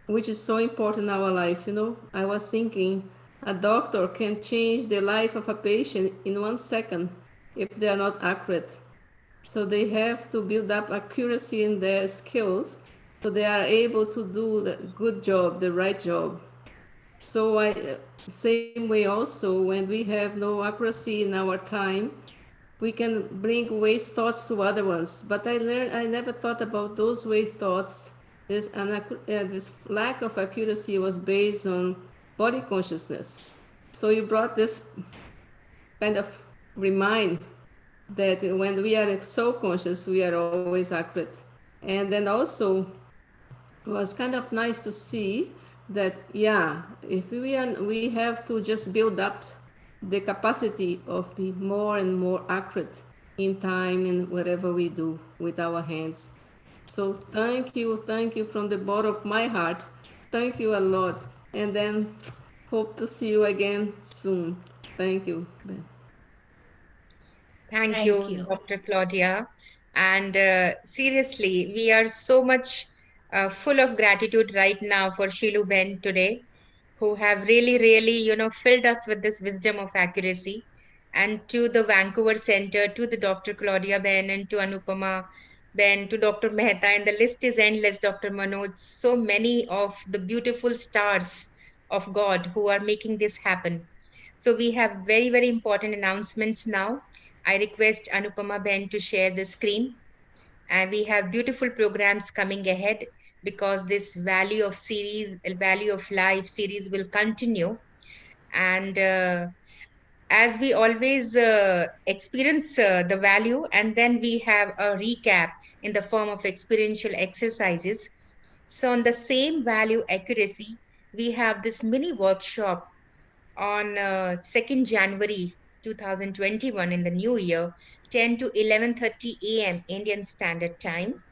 which is so important in our life, I was thinking a doctor can change the life of a patient in 1 second if they are not accurate. So they have to build up accuracy in their skills so they are able to do the good job, the right job. So same way also, when we have no accuracy in our time, we can bring waste thoughts to other ones. But I never thought about those waste thoughts. This lack of accuracy was based on body consciousness. So you brought this kind of remind that when we are so conscious, we are always accurate. And then also, it was kind of nice to see that, yeah, if we have to just build up the capacity of be more and more accurate in time and whatever we do with our hands. So thank you from the bottom of my heart. Thank you a lot. And then hope to see you again soon. Thank you, Ben. Thank Thank you, you. Dr. Claudia. And seriously, we are so much full of gratitude right now for Shilu Ben today, who have really, really, filled us with this wisdom of accuracy. And to the Vancouver Center, to the Dr. Claudia Ben, and to Anupama Ben, to Dr. Mehta, and the list is endless, Dr. Manoj. So many of the beautiful stars of God who are making this happen. So we have very, very important announcements now. I request Anupama Ben to share the screen. And we have beautiful programs coming ahead because this Value of Life series will continue. And as we always experience the value, and then we have a recap in the form of experiential exercises. So, on the same value accuracy, we have this mini workshop on 2nd January 2021 in the new year, 10 to 11:30 a.m. Indian Standard Time.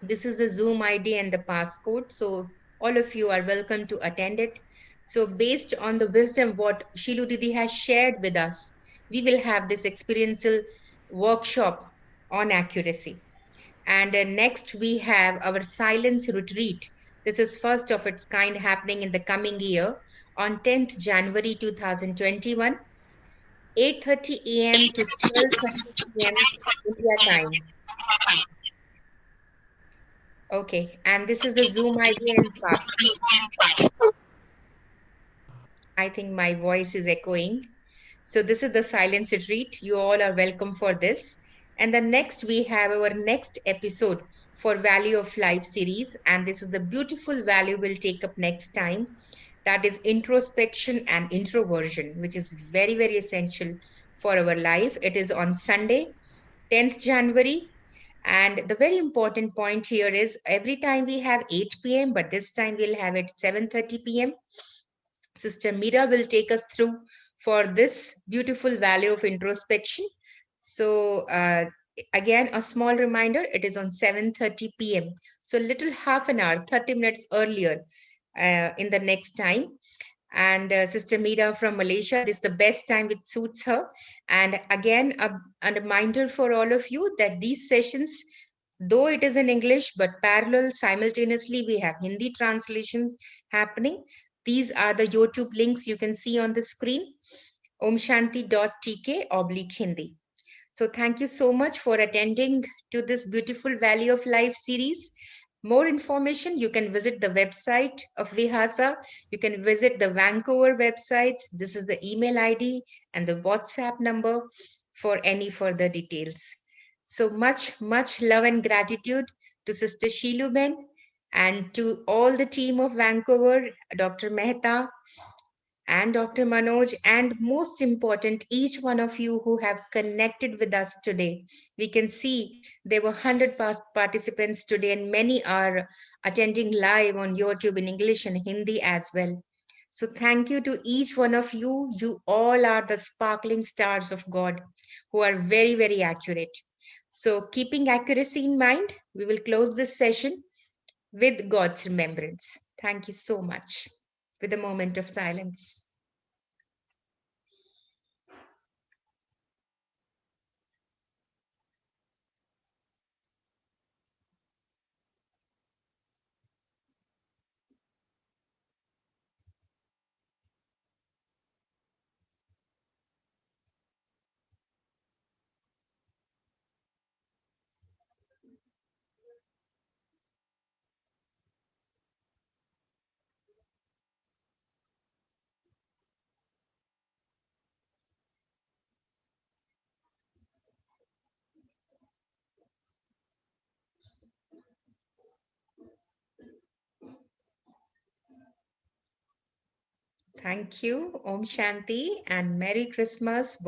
This is the Zoom ID and the passcode, so all of you are welcome to attend it. So, based on the wisdom what Shilu Didi has shared with us, we will have this experiential workshop on accuracy. And next, we have our silence retreat. This is first of its kind happening in the coming year on 10th January 2021, 8:30 a.m. to 12:30 p.m. India time. Okay, and this is the Zoom ID and passcode. I think my voice is echoing. So this is the silence retreat. You all are welcome for this. And the next we have our next episode for Value of Life series. And this is the beautiful value we'll take up next time. That is introspection and introversion, which is very, very essential for our life. It is on Sunday, 10th January. And the very important point here is every time we have 8 p.m., but this time we'll have it 7:30 p.m. Sister Mira will take us through for this beautiful value of introspection. So, again, a small reminder, it is on 7:30 p.m. So, little half an hour, 30 minutes earlier in the next time. And Sister Mira from Malaysia, this is the best time which suits her. And again, a reminder for all of you that these sessions, though it is in English, but parallel simultaneously, we have Hindi translation happening. These are the YouTube links you can see on the screen, omshanti.tk/Hindi. So thank you so much for attending to this beautiful Value of Life series. More information, you can visit the website of Vihasa. You can visit the Vancouver websites. This is the email ID and the WhatsApp number for any further details. So much, much love and gratitude to Sister Shilu Ben and to all the team of Vancouver, Dr. Mehta, and Dr. Manoj, and most important, each one of you who have connected with us today. We can see there were 100 past participants today, and many are attending live on YouTube in English and Hindi as well. So, thank you to each one of you. You all are the sparkling stars of God who are very, very accurate. So, keeping accuracy in mind, we will close this session with God's remembrance. Thank you so much. With a moment of silence. Thank you. Om Shanti and Merry Christmas.